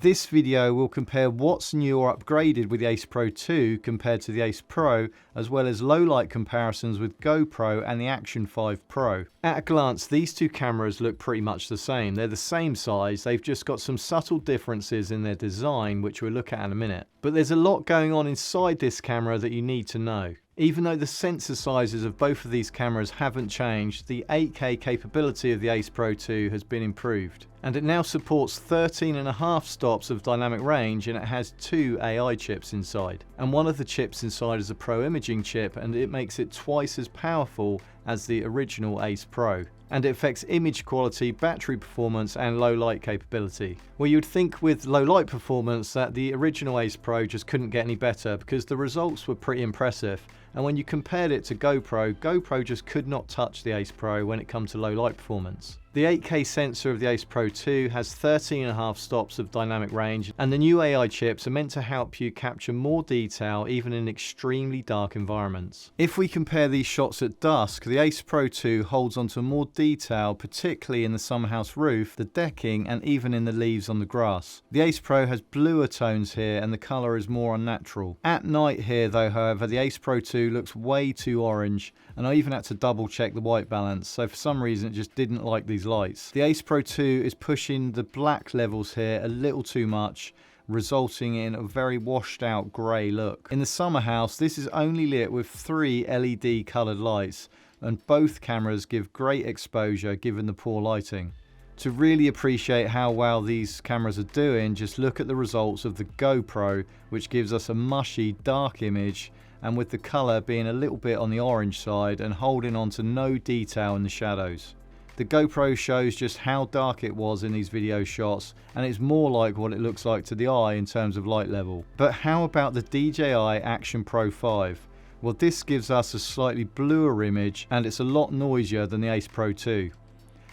This video will compare what's new or upgraded with the Ace Pro 2 compared to the Ace Pro, as well as low light comparisons with GoPro and the Action 5 Pro. At a glance, these two cameras look pretty much the same. They're the same size, they've just got some subtle differences in their design, which we'll look at in a minute. But there's a lot going on inside this camera that you need to know. Even though the sensor sizes of both of these cameras haven't changed, the 8K capability of the Ace Pro 2 has been improved. And it now supports 13.5 stops of dynamic range, and it has 2 AI chips inside. And one of the chips inside is a Pro imaging chip, and it makes it twice as powerful as the original Ace Pro. And it affects image quality, battery performance and low light capability. Well, you'd think with low light performance that the original Ace Pro just couldn't get any better, because the results were pretty impressive. And when you compared it to GoPro, GoPro just could not touch the Ace Pro when it comes to low light performance. The 8K sensor of the Ace Pro 2 has 13.5 stops of dynamic range, and the new AI chips are meant to help you capture more detail even in extremely dark environments. If we compare these shots at dusk, the Ace Pro 2 holds onto more detail, particularly in the summer house roof, the decking and even in the leaves on the grass. The Ace Pro has bluer tones here and the colour is more unnatural. At night here though, however, the Ace Pro 2 looks way too orange, and I even had to double check the white balance, so for some reason it just didn't like these lights. The Ace Pro 2 is pushing the black levels here a little too much, resulting in a very washed out grey look. In the summer house, this is only lit with 3 LED coloured lights, and both cameras give great exposure given the poor lighting. To really appreciate how well these cameras are doing, just look at the results of the GoPro, which gives us a mushy dark image, and with the colour being a little bit on the orange side and holding on to no detail in the shadows. The GoPro shows just how dark it was in these video shots, and it's more like what it looks like to the eye in terms of light level. But how about the DJI Action Pro 5? Well, this gives us a slightly bluer image, and it's a lot noisier than the Ace Pro 2.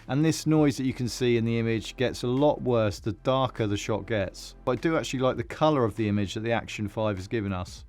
And this noise that you can see in the image gets a lot worse the darker the shot gets. But I do actually like the colour of the image that the Action 5 has given us.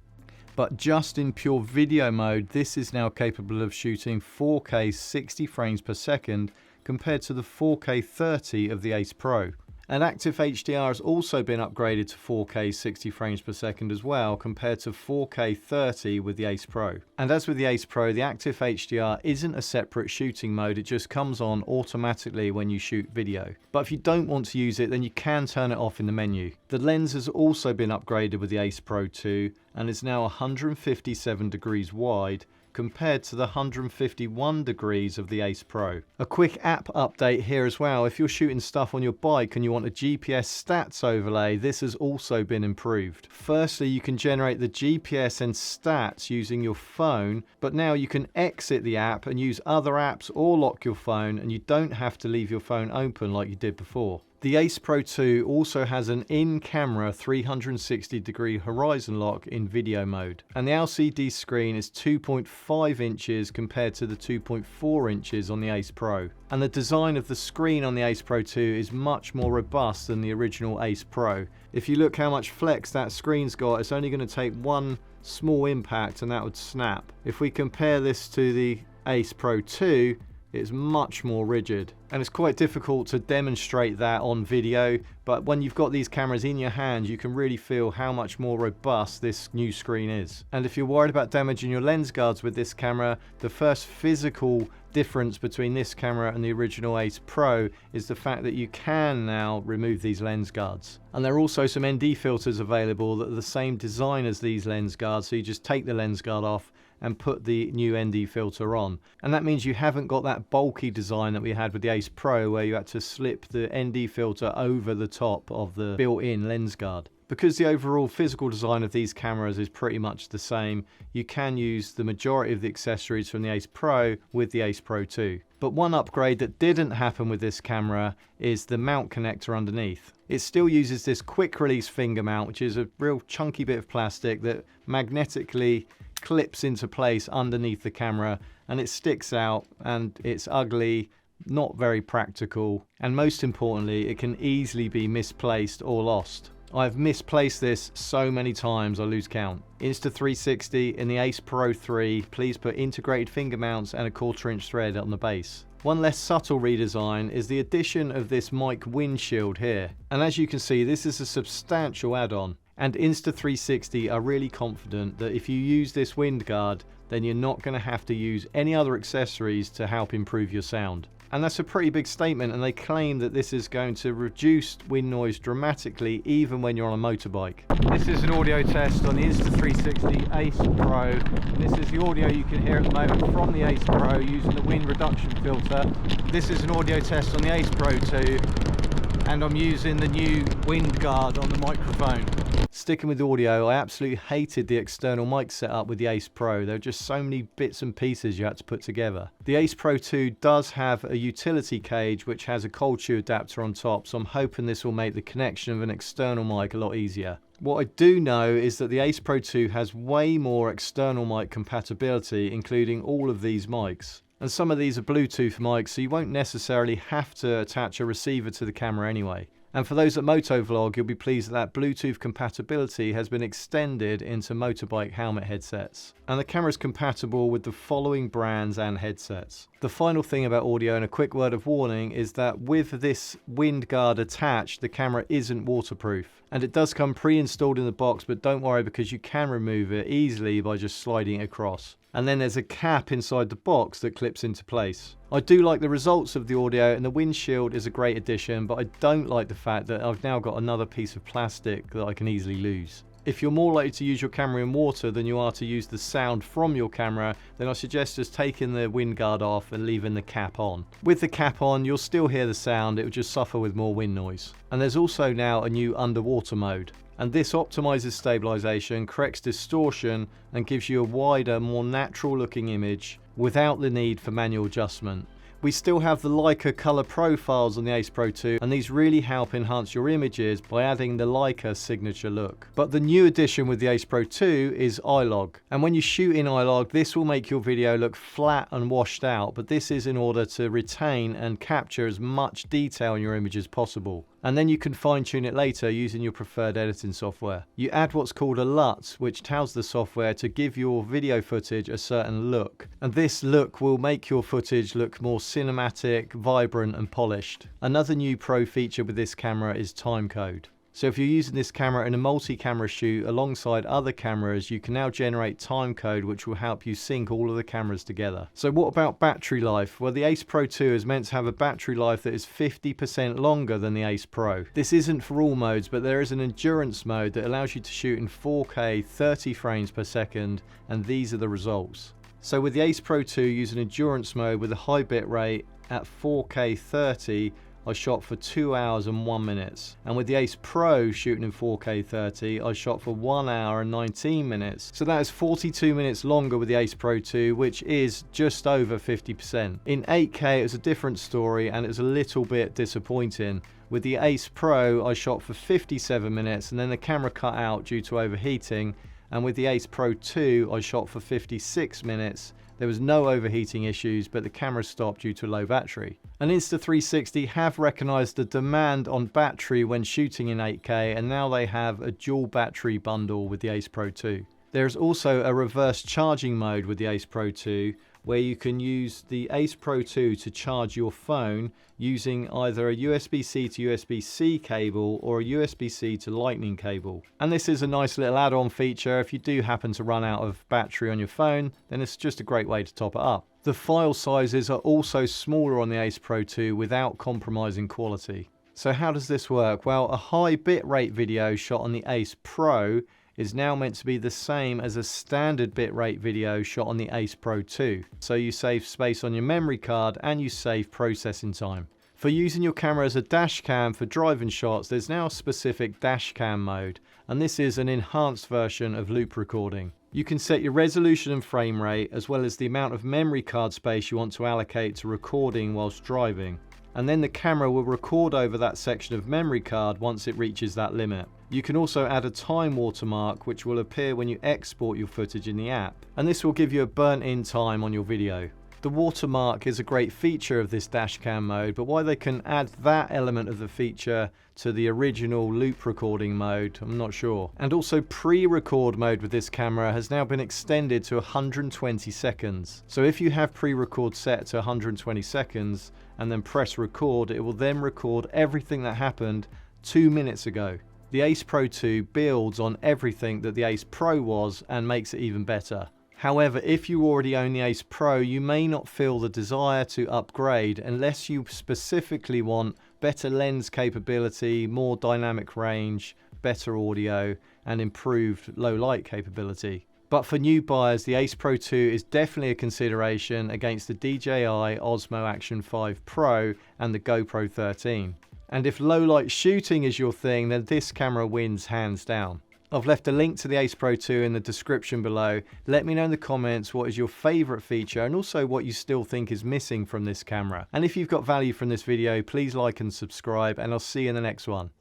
But just in pure video mode, this is now capable of shooting 4K 60 frames per second compared to the 4K 30 of the Ace Pro. And Active HDR has also been upgraded to 4K 60 frames per second as well, compared to 4K 30 with the Ace Pro. And as with the Ace Pro, the Active HDR isn't a separate shooting mode, it just comes on automatically when you shoot video. But if you don't want to use it, then you can turn it off in the menu. The lens has also been upgraded with the Ace Pro 2 and is now 157 degrees wide, compared to the 151 degrees of the Ace Pro. A quick app update here as well. If you're shooting stuff on your bike and you want a GPS stats overlay, this has also been improved. Firstly, you can generate the GPS and stats using your phone, but now you can exit the app and use other apps or lock your phone, and you don't have to leave your phone open like you did before. The Ace Pro 2 also has an in-camera 360 degree horizon lock in video mode, and the LCD screen is 2.5 inches compared to the 2.4 inches on the Ace Pro. And the design of the screen on the Ace Pro 2 is much more robust than the original Ace Pro. If you look how much flex that screen's got, it's only going to take one small impact and that would snap. If we compare this to the Ace Pro 2, it's much more rigid, and it's quite difficult to demonstrate that on video, but when you've got these cameras in your hand, you can really feel how much more robust this new screen is. And if you're worried about damaging your lens guards with this camera, the first physical difference between this camera and the original Ace Pro is the fact that you can now remove these lens guards. And there are also some ND filters available that are the same design as these lens guards, so you just take the lens guard off and put the new ND filter on. And that means you haven't got that bulky design that we had with the Ace Pro, where you had to slip the ND filter over the top of the built-in lens guard. Because the overall physical design of these cameras is pretty much the same, you can use the majority of the accessories from the Ace Pro with the Ace Pro 2. But one upgrade that didn't happen with this camera is the mount connector underneath. It still uses this quick release finger mount, which is a real chunky bit of plastic that magnetically clips into place underneath the camera, and it sticks out, and it's ugly, not very practical, and most importantly, it can easily be misplaced or lost. I've misplaced this so many times I lose count. Insta360 in the Ace Pro 3, please put integrated finger mounts and a 1/4 inch thread on the base. One less subtle redesign is the addition of this mic windshield here. And as you can see, this is a substantial add-on. And Insta360 are really confident that if you use this wind guard, then you're not going to have to use any other accessories to help improve your sound. And that's a pretty big statement, and they claim that this is going to reduce wind noise dramatically even when you're on a motorbike. This is an audio test on the Insta360 Ace Pro, and this is the audio you can hear at the moment from the Ace Pro using the wind reduction filter. This is an audio test on the Ace Pro 2, and I'm using the new wind guard on the microphone. Sticking with audio, I absolutely hated the external mic setup with the Ace Pro. There were just so many bits and pieces you had to put together. The Ace Pro 2 does have a utility cage which has a cold shoe adapter on top, so I'm hoping this will make the connection of an external mic a lot easier. What I do know is that the Ace Pro 2 has way more external mic compatibility, including all of these mics. And some of these are Bluetooth mics, so you won't necessarily have to attach a receiver to the camera anyway. And for those at Motovlog, you'll be pleased that Bluetooth compatibility has been extended into motorbike helmet headsets. And the camera is compatible with the following brands and headsets. The final thing about audio, and a quick word of warning, is that with this wind guard attached, the camera isn't waterproof. And it does come pre-installed in the box, but don't worry because you can remove it easily by just sliding it across. And then there's a cap inside the box that clips into place. I do like the results of the audio, and the windshield is a great addition, but I don't like the fact that I've now got another piece of plastic that I can easily lose. If you're more likely to use your camera in water than you are to use the sound from your camera, then I suggest just taking the wind guard off and leaving the cap on. With the cap on, you'll still hear the sound, it will just suffer with more wind noise. And there's also now a new underwater mode. And this optimizes stabilization, corrects distortion, and gives you a wider, more natural looking image without the need for manual adjustment. We still have the Leica color profiles on the Ace Pro 2, and these really help enhance your images by adding the Leica signature look. But the new addition with the Ace Pro 2 is Ilog. And when you shoot in Ilog, this will make your video look flat and washed out, but this is in order to retain and capture as much detail in your image as possible. And then you can fine tune it later using your preferred editing software. You add what's called a LUT, which tells the software to give your video footage a certain look. And this look will make your footage look more cinematic, vibrant and polished. Another new pro feature with this camera is timecode. So if you're using this camera in a multi-camera shoot alongside other cameras, you can now generate timecode which will help you sync all of the cameras together. So what about battery life? Well, the Ace Pro 2 is meant to have a battery life that is 50% longer than the Ace Pro. This isn't for all modes, but there is an endurance mode that allows you to shoot in 4K 30 frames per second, and these are the results. So with the Ace Pro 2 using endurance mode with a high bit rate at 4K 30, I shot for 2 hours and 1 minute. And with the Ace Pro shooting in 4K 30, I shot for 1 hour and 19 minutes. So that is 42 minutes longer with the Ace Pro 2, which is just over 50%. In 8K, it was a different story, and it was a little bit disappointing. With the Ace Pro, I shot for 57 minutes, and then the camera cut out due to overheating. And with the Ace Pro 2, I shot for 56 minutes. There was no overheating issues, but the camera stopped due to low battery. And Insta360 have recognised the demand on battery when shooting in 8K, and now they have a dual battery bundle with the Ace Pro 2. There's also a reverse charging mode with the Ace Pro 2, where you can use the Ace Pro 2 to charge your phone using either a USB-C to USB-C cable or a USB-C to Lightning cable. And this is a nice little add-on feature. If you do happen to run out of battery on your phone, then it's just a great way to top it up. The file sizes are also smaller on the Ace Pro 2 without compromising quality. So how does this work? Well, a high bitrate video shot on the Ace Pro is now meant to be the same as a standard bitrate video shot on the Ace Pro 2. So you save space on your memory card and you save processing time. For using your camera as a dash cam for driving shots, there's now a specific dash cam mode, and this is an enhanced version of loop recording. You can set your resolution and frame rate, as well as the amount of memory card space you want to allocate to recording whilst driving. And then the camera will record over that section of memory card once it reaches that limit. You can also add a time watermark which will appear when you export your footage in the app, and this will give you a burnt in time on your video. The watermark is a great feature of this dashcam mode, but why they can add that element of the feature to the original loop recording mode, I'm not sure. And also pre-record mode with this camera has now been extended to 120 seconds. So if you have pre-record set to 120 seconds and then press record, it will then record everything that happened 2 minutes ago. The Ace Pro 2 builds on everything that the Ace Pro was and makes it even better. However, if you already own the Ace Pro, you may not feel the desire to upgrade unless you specifically want better lens capability, more dynamic range, better audio, and improved low light capability. But for new buyers, the Ace Pro 2 is definitely a consideration against the DJI Osmo Action 5 Pro and the GoPro 13. And if low light shooting is your thing, then this camera wins hands down. I've left a link to the Ace Pro 2 in the description below. Let me know in the comments what is your favourite feature and also what you still think is missing from this camera. And if you've got value from this video, please like and subscribe, and I'll see you in the next one.